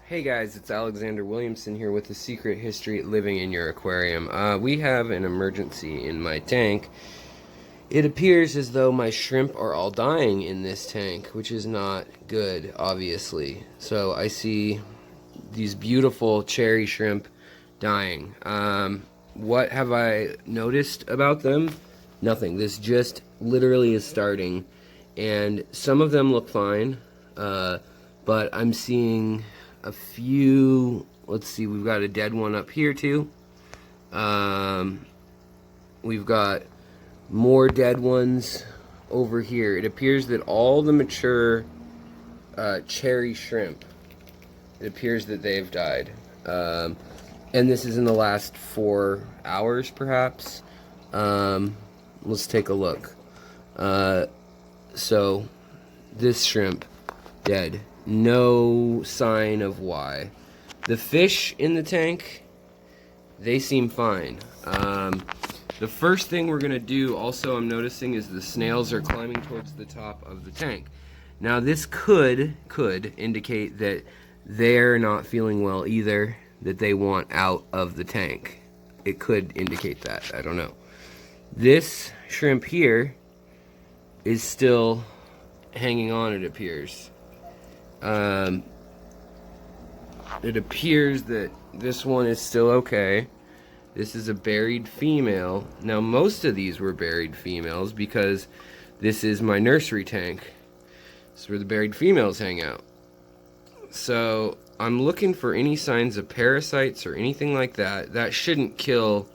Hey guys, it's Alexander Williamson here with The Secret History Living in Your Aquarium. We have an emergency in my tank. It appears as though my shrimp are all dying in this tank, which is not good, obviously. So I see these beautiful cherry shrimp dying. What have I noticed about them? Nothing. This just literally is starting, and some of them look fine, but I'm seeing a few. Let's see, we've got a dead one up here too. We've got more dead ones over here. It appears that all the mature cherry shrimp, it appears that they've died. And this is in the last 4 hours, perhaps. Let's take a look. So, this shrimp, dead. No sign of why. The fish in the tank, they seem fine. The first thing we're going to do, also I'm noticing, is the snails are climbing towards the top of the tank. Now this could indicate that they're not feeling well either, that they want out of the tank. It could indicate that, I don't know. This shrimp here is still hanging on, it appears. It appears that this one is still okay. This is a buried female. Now most of these were buried females because this is my nursery tank. This is where the buried females hang out. So I'm looking for any signs of parasites or anything like that. That shouldn't kill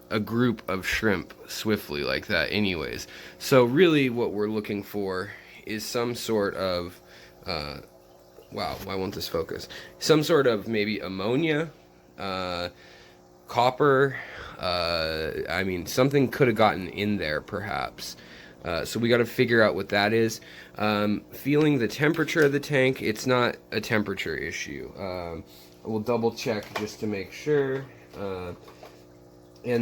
a group of shrimp swiftly like that anyways. So really what we're looking for is some sort of wow, why won't this focus? Some sort of maybe ammonia, copper, I mean, something could have gotten in there perhaps. So we got to figure out what that is. Feeling the temperature of the tank, it's not a temperature issue. We'll double check just to make sure. And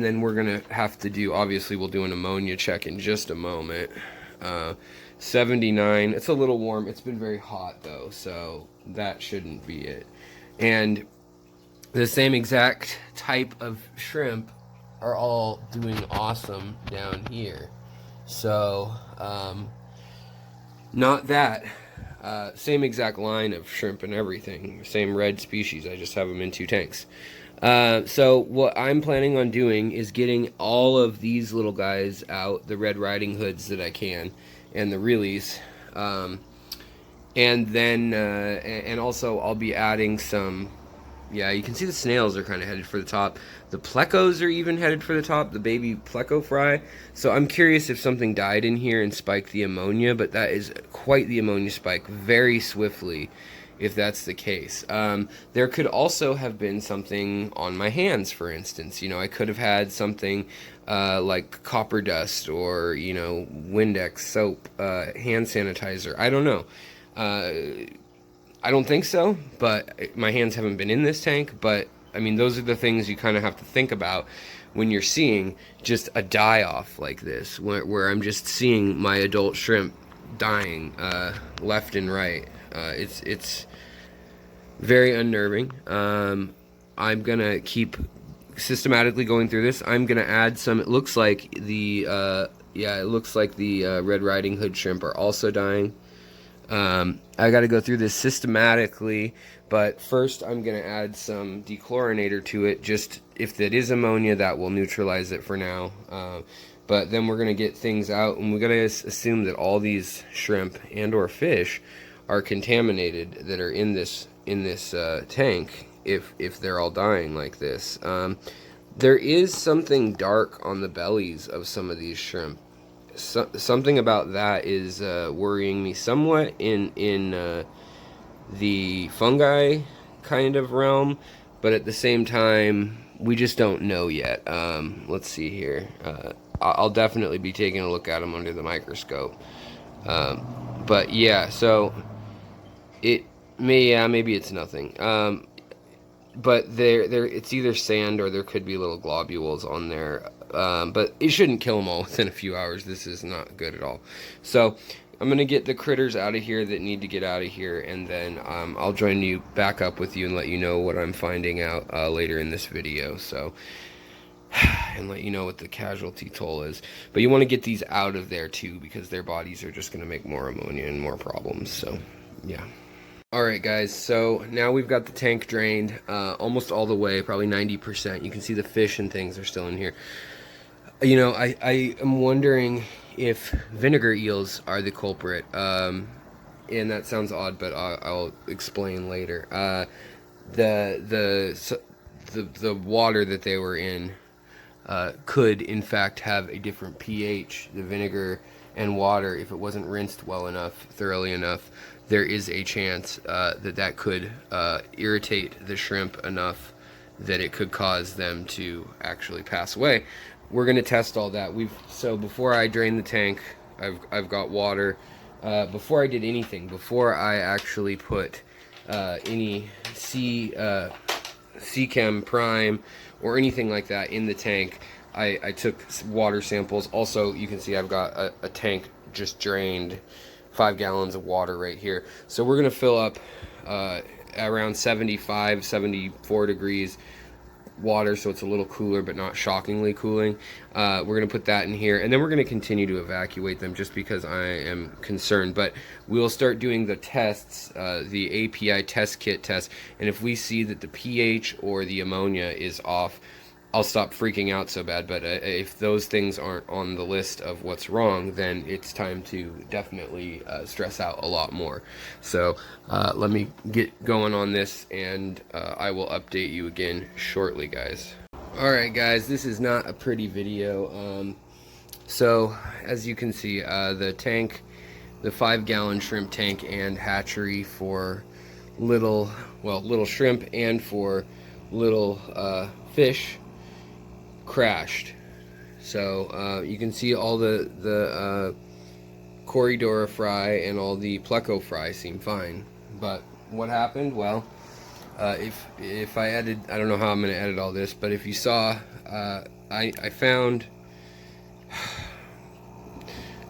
then we're going to have to do, obviously we'll do an ammonia check in just a moment. 79, it's a little warm. It's been very hot though, so that shouldn't be it. And the same exact type of shrimp are all doing awesome down here. So, not that. Same exact line of shrimp and everything. Same red species, I just have them in 2 tanks. So what I'm planning on doing is getting all of these little guys out, the Red Riding Hoods that I can, and the Reelies, and then and also I'll be adding some. Yeah, you can see the snails are kind of headed for the top. The plecos are even headed for the top, the baby pleco fry. So I'm curious if something died in here and spiked the ammonia, but that is quite the ammonia spike very swiftly, if that's the case. There could also have been something on my hands, for instance. You know, I could have had something like copper dust or, you know, Windex soap, hand sanitizer. I don't know. I don't think so, but my hands haven't been in this tank. But, I mean, those are the things you kind of have to think about when you're seeing just a die-off like this, where I'm just seeing my adult shrimp dying left and right. It's very unnerving. I'm gonna keep systematically going through this. I'm gonna add some. It looks like the Red Riding Hood shrimp are also dying. I got to go through this systematically, but first I'm gonna add some dechlorinator to it. Just if that is ammonia, that will neutralize it for now. But then we're gonna get things out, and we gotta assume that all these shrimp and/or fish are contaminated that are in this tank if they're all dying like this. There is something dark on the bellies of some of these shrimp. Something about that is worrying me somewhat in the fungi kind of realm, but at the same time we just don't know yet. Let's see here. I'll definitely be taking a look at them under the microscope. But yeah, so maybe it's nothing. But it's either sand or there could be little globules on there. But it shouldn't kill them all within a few hours. This is not good at all. So I'm gonna get the critters out of here that need to get out of here, and then I'll join you back up with you and let you know what I'm finding out later in this video. So, and let you know what the casualty toll is. But you want to get these out of there too, because their bodies are just gonna make more ammonia and more problems. So, yeah. Alright guys, so now we've got the tank drained almost all the way, probably 90%. You can see the fish and things are still in here. You know, I am wondering if vinegar eels are the culprit. And that sounds odd, but I'll explain later. The water that they were in could in fact have a different pH. The vinegar and water, if it wasn't rinsed well enough, thoroughly enough, there is a chance that could irritate the shrimp enough that it could cause them to actually pass away. We're gonna test all that. So before I drain the tank, I've got water. Before I did anything, before I actually put any C-Chem Prime or anything like that in the tank, I took water samples. Also, you can see I've got a tank just drained, 5 gallons of water right here. So we're gonna fill up around 75, 74 degrees water, so it's a little cooler but not shockingly cooling. We're gonna put that in here, and then we're gonna continue to evacuate them just because I am concerned. But we'll start doing the tests, the API test kit test, and if we see that the pH or the ammonia is off, I'll stop freaking out so bad. But if those things aren't on the list of what's wrong, then it's time to definitely stress out a lot more. So let me get going on this, and I will update you again shortly, guys. Alright guys, this is not a pretty video. So as you can see, the tank, the 5-gallon shrimp tank and hatchery for little shrimp and for little fish crashed. So you can see all the corydoras fry and all the pleco fry seem fine. But what happened? Well, if I edit, I don't know how I'm going to edit all this, but if you saw, I found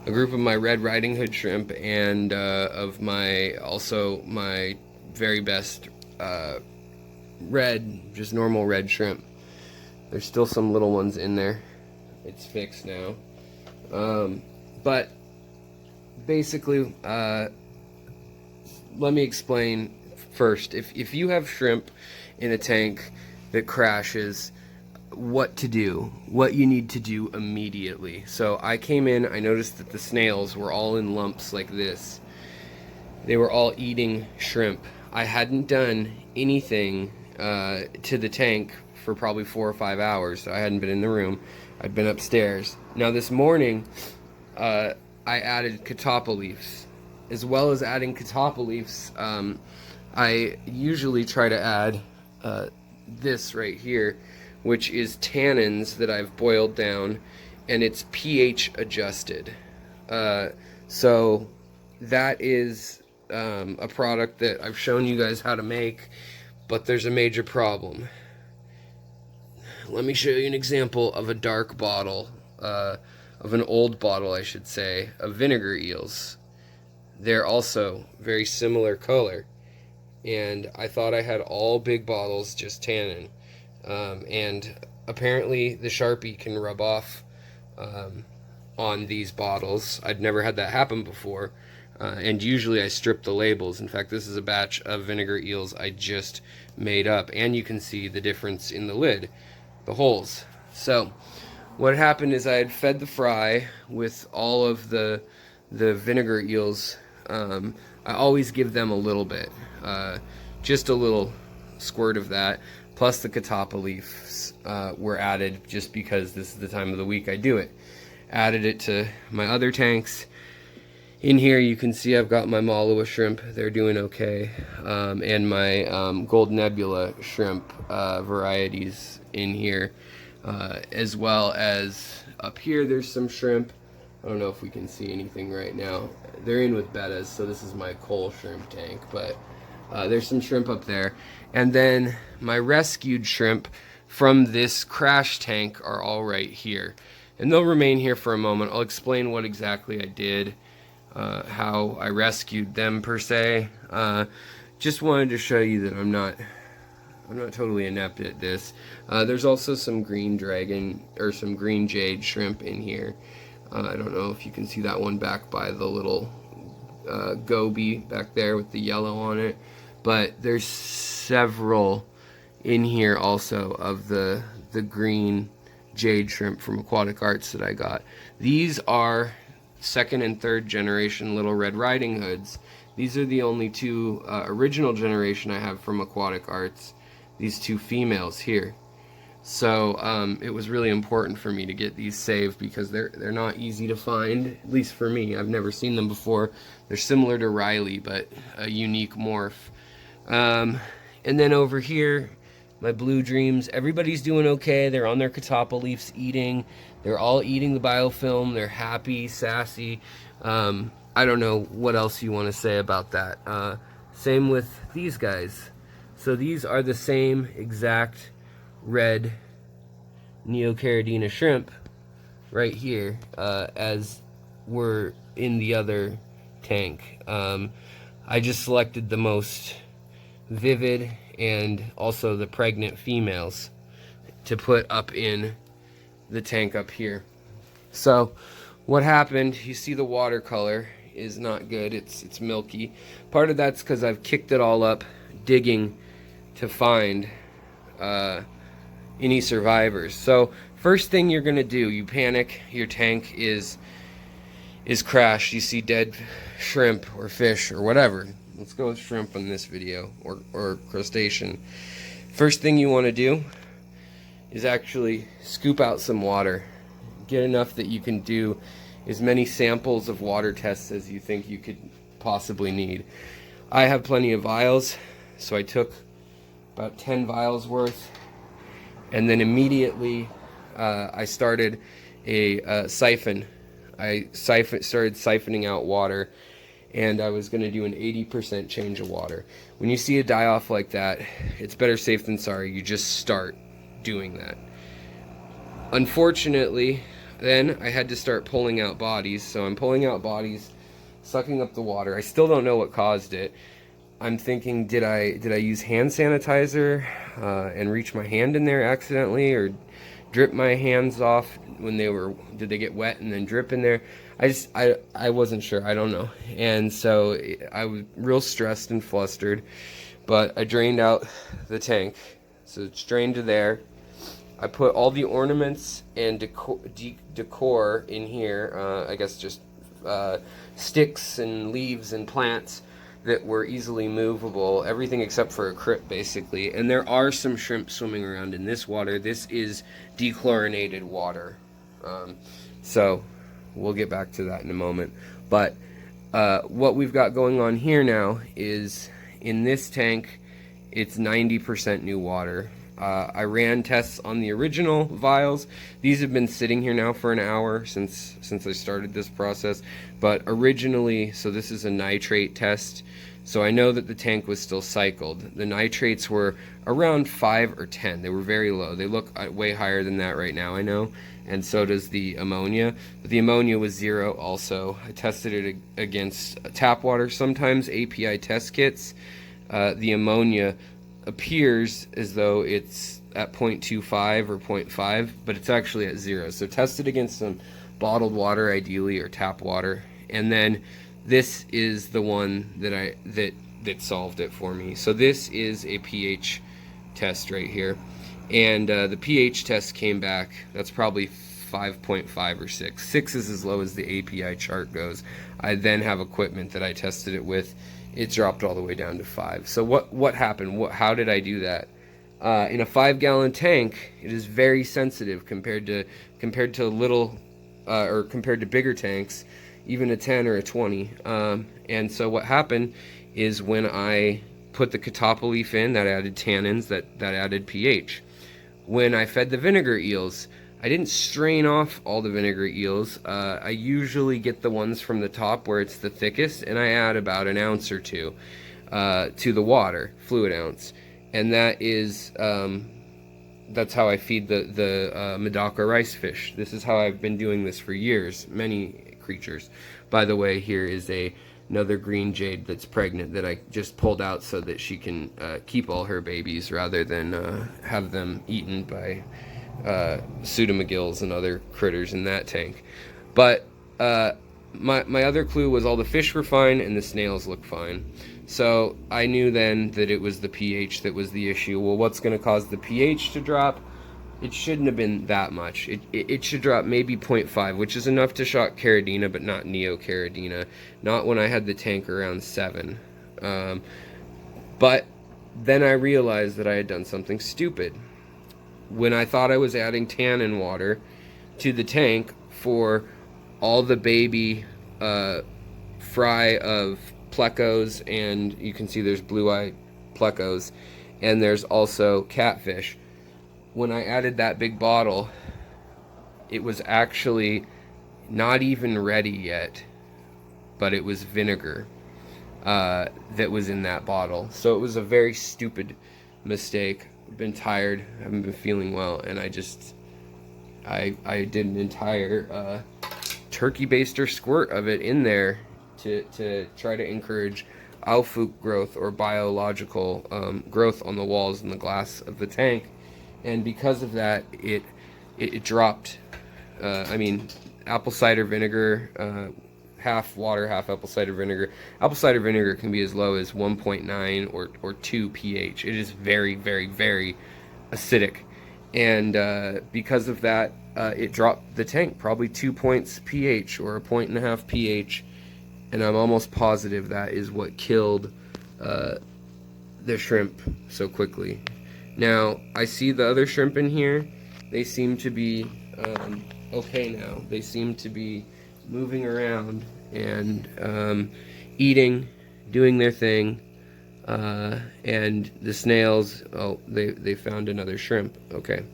a group of my Red Riding Hood shrimp and of my very best just normal red shrimp. There's still some little ones in there. It's fixed now. But basically, let me explain first. If you have shrimp in a tank that crashes, what to do, what you need to do immediately. So I came in, I noticed that the snails were all in lumps like this. They were all eating shrimp. I hadn't done anything to the tank for probably 4 or 5 hours. So I hadn't been in the room. I'd been upstairs. Now this morning, I added catappa leaves. As well as adding catappa leaves, I usually try to add this right here, which is tannins that I've boiled down, and it's pH adjusted. So that is a product that I've shown you guys how to make, but there's a major problem. Let me show you an example of a dark bottle, of an old bottle, I should say, of vinegar eels. They're also very similar color, and I thought I had all big bottles just tannin, and apparently the Sharpie can rub off on these bottles. I'd never had that happen before, and usually I strip the labels. In fact, this is a batch of vinegar eels I just made up, and you can see the difference in the lid, the holes. So what happened is I had fed the fry with all of the vinegar eels. I always give them a little bit, just a little squirt of that, plus the catappa leaves were added just because this is the time of the week I do it. Added it to my other tanks. In here you can see I've got my Malua shrimp, they're doing okay, and my Gold Nebula shrimp varieties in here, as well as up here there's some shrimp. I don't know if we can see anything right now. They're in with bettas, so this is my coal shrimp tank, but there's some shrimp up there. And then my rescued shrimp from this crash tank are all right here. And they'll remain here for a moment. I'll explain what exactly I did. how I rescued them per se. Just wanted to show you that I'm not totally inept at this. There's also some green dragon or some green jade shrimp in here. I don't know if you can see that one back by the little goby back there with the yellow on it, but there's several in here also of the green jade shrimp from Aquatic Arts that I got. These are second and third generation Little Red Riding Hoods. These are the only two original generation I have from Aquatic Arts, these two females here. So it was really important for me to get these saved because they're not easy to find, at least for me. I've never seen them before. They're similar to Riley, but a unique morph. And then over here, my Blue Dreams, everybody's doing okay. They're on their catappa leaves eating. They're all eating the biofilm. They're happy, sassy. I don't know what else you want to say about that. Same with these guys. So these are the same exact red neocaridina shrimp right here as were in the other tank. I just selected the most vivid and also the pregnant females to put up in the tank up here. So what happened, you see the watercolor is not good. It's milky. Part of that's because I've kicked it all up digging to find any survivors. So first thing you're gonna do, you panic, your tank is crashed, you see dead shrimp or fish or whatever. Let's go with shrimp in this video, or crustacean. First thing you want to do is actually scoop out some water. Get enough that you can do as many samples of water tests as you think you could possibly need. I have plenty of vials, so I took about 10 vials worth, and then immediately I started a siphon. I started siphoning out water, and I was going to do an 80% change of water. When you see a die-off like that, it's better safe than sorry. You just start doing that. Unfortunately, then I had to start pulling out bodies. So I'm pulling out bodies, sucking up the water. I still don't know what caused it. I'm thinking, did I use hand sanitizer and reach my hand in there accidentally, or drip my hands off when did they get wet and then drip in there? I wasn't sure. I don't know. And so I was real stressed and flustered, but I drained out the tank. So it's drained to there. I put all the ornaments and decor in here. I guess just sticks and leaves and plants that were easily movable. Everything except for a crypt, basically. And there are some shrimp swimming around in this water. This is dechlorinated water. So we'll get back to that in a moment. But what we've got going on here now is, in this tank, it's 90% new water. I ran tests on the original vials. These have been sitting here now for an hour since I started this process. But originally, so this is a nitrate test. So I know that the tank was still cycled. The nitrates were around 5 or 10. They were very low. They look way higher than that right now, I know. And so does the ammonia. But the ammonia was 0 also. I tested it against tap water. Sometimes API test kits, the ammonia appears as though it's at 0.25 or 0.5, but it's actually at 0. So test it against some bottled water ideally, or tap water. And then this is the one that solved it for me. So this is a pH test right here. And the pH test came back, that's probably 5.5 or 6. 6 is as low as the API chart goes. I then have equipment that I tested it with. It dropped all the way down to 5. So what happened? How did I do that? In a 5-gallon tank, it is very sensitive compared to little or compared to bigger tanks, even a 10 or a 20. And so what happened is, when I put the catappa leaf in, that added tannins, that added pH. When I fed the vinegar eels, I didn't strain off all the vinegar eels. I usually get the ones from the top where it's the thickest, and I add about an ounce or two to the water, fluid ounce. And that is, that's how I feed the medaka rice fish. This is how I've been doing this for years, many creatures. By the way, here is another green jade that's pregnant that I just pulled out so that she can keep all her babies rather than have them eaten by pseudomagills and other critters in that tank. But my other clue was all the fish were fine and the snails look fine. So I knew then that it was the pH that was the issue. Well, what's going to cause the pH to drop? It shouldn't have been that much. It should drop maybe 0.5, which is enough to shock caridina, but not neocaridina. Not when I had the tank around 7. But then I realized that I had done something stupid. When I thought I was adding tannin water to the tank for all the baby fry of plecos, and you can see there's blue-eye plecos, and there's also catfish. When I added that big bottle, it was actually not even ready yet, but it was vinegar that was in that bottle. So it was a very stupid mistake. I've been tired, haven't been feeling well, and I did an entire turkey baster squirt of it in there to try to encourage AQUATIC growth, or biological growth on the walls and the glass of the tank. And because of that, it dropped. I mean, apple cider vinegar, half water, half apple cider vinegar. Apple cider vinegar can be as low as 1.9 or 2 pH. It is very, very, very acidic. And because of that, it dropped the tank probably 2 points pH or 1.5 pH. And I'm almost positive that is what killed the shrimp so quickly. Now, I see the other shrimp in here. They seem to be okay now. They seem to be moving around and eating, doing their thing. And the snails, oh, they found another shrimp. Okay,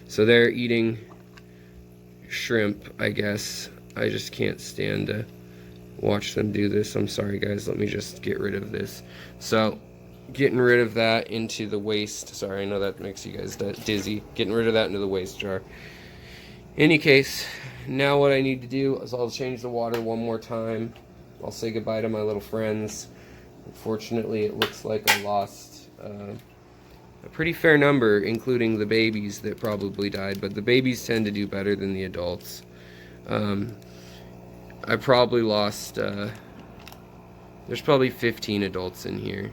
so they're eating shrimp, I guess. I just can't stand to watch them do this. I'm sorry, guys. Let me just get rid of this. So, getting rid of that into the waste. Sorry, I know that makes you guys dizzy. Getting rid of that into the waste jar. Any case, now what I need to do is I'll change the water one more time. I'll say goodbye to my little friends. Unfortunately, it looks like I lost a pretty fair number, including the babies that probably died, but the babies tend to do better than the adults. I probably lost, there's probably 15 adults in here.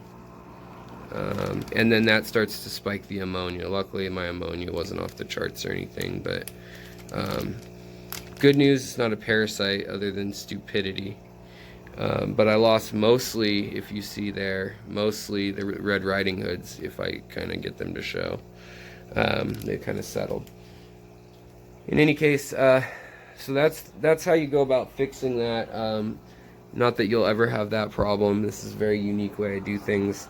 And then that starts to spike the ammonia. Luckily, my ammonia wasn't off the charts or anything, but good news, it's not a parasite other than stupidity. But I lost mostly, if you see there, mostly the Red Riding Hoods, if I kind of get them to show. They kind of settled. In any case, so that's how you go about fixing that. Not that you'll ever have that problem. This is a very unique way I do things.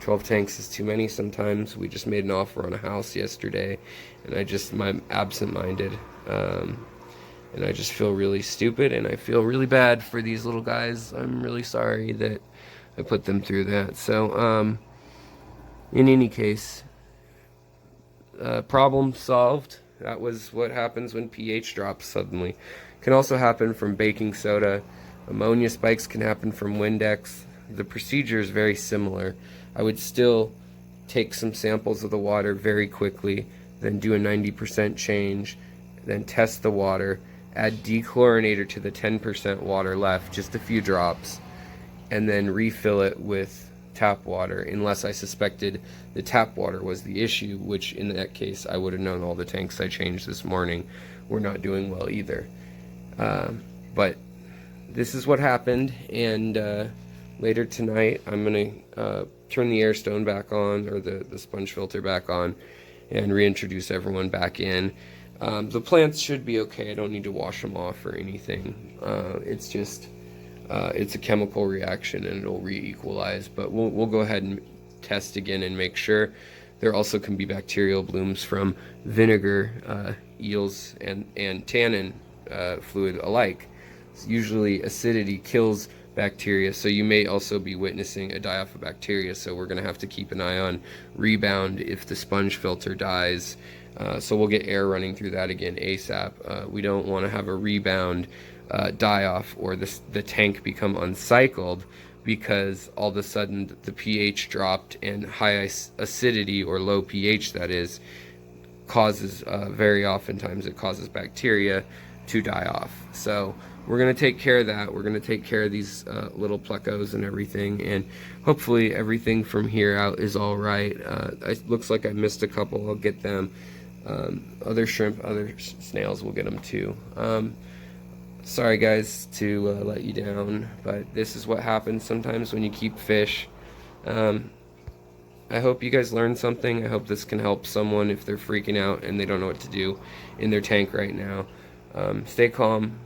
12 tanks is too many sometimes. We just made an offer on a house yesterday, and I'm absent-minded. And I just feel really stupid, and I feel really bad for these little guys. I'm really sorry that I put them through that. So, in any case, problem solved. That was what happens when pH drops suddenly. Can also happen from baking soda. Ammonia spikes can happen from Windex. The procedure is very similar. I would still take some samples of the water very quickly, then do a 90% change, then test the water, add dechlorinator to the 10% water left, just a few drops, and then refill it with tap water, unless I suspected the tap water was the issue, which in that case I would have known all the tanks I changed this morning were not doing well either. But this is what happened, and later tonight I'm going to turn the air stone back on, or the sponge filter back on, and reintroduce everyone back in. The plants should be okay. I don't need to wash them off or anything. It's just it's a chemical reaction, and it'll re-equalize, but we'll go ahead and test again and make sure. There also can be bacterial blooms from vinegar, eels, and tannin fluid alike. Usually acidity kills bacteria, so you may also be witnessing a die-off of bacteria, so we're going to have to keep an eye on rebound if the sponge filter dies. So we'll get air running through that again ASAP. We don't want to have a rebound die off, or the tank become uncycled, because all of a sudden the pH dropped, and high acidity, or low pH that is, causes very oftentimes it causes bacteria to die off. So we're going to take care of that. We're going to take care of these little plecos and everything, and hopefully everything from here out is all right. It looks like I missed a couple. I'll get them. Other shrimp, other snails, we'll get them too. Sorry guys to let you down, but this is what happens sometimes when you keep fish. I hope you guys learned something. I hope this can help someone if they're freaking out and they don't know what to do in their tank right now. Stay calm,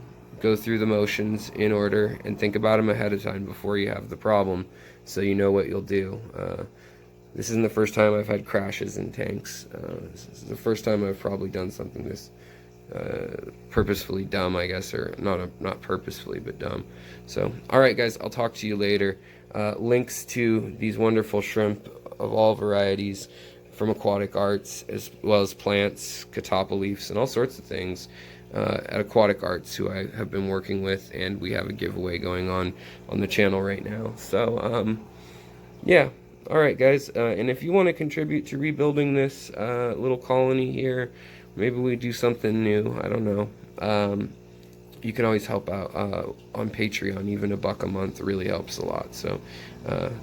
go through the motions in order, and think about them ahead of time before you have the problem, so you know what you'll do. This isn't the first time I've had crashes in tanks. This is the first time I've probably done something this purposefully dumb, I guess, or not purposefully, but dumb. So, alright guys, I'll talk to you later. Links to these wonderful shrimp of all varieties from Aquatic Arts, as well as plants, catappa leaves, and all sorts of things at Aquatic Arts, who I have been working with, and we have a giveaway going on the channel right now. So, yeah. Alright guys, and if you want to contribute to rebuilding this little colony here, maybe we do something new, I don't know. You can always help out on Patreon. Even $1 a month really helps a lot. So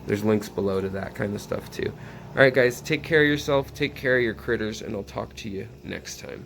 there's links below to that kind of stuff too. Alright guys, take care of yourself, take care of your critters, and I'll talk to you next time.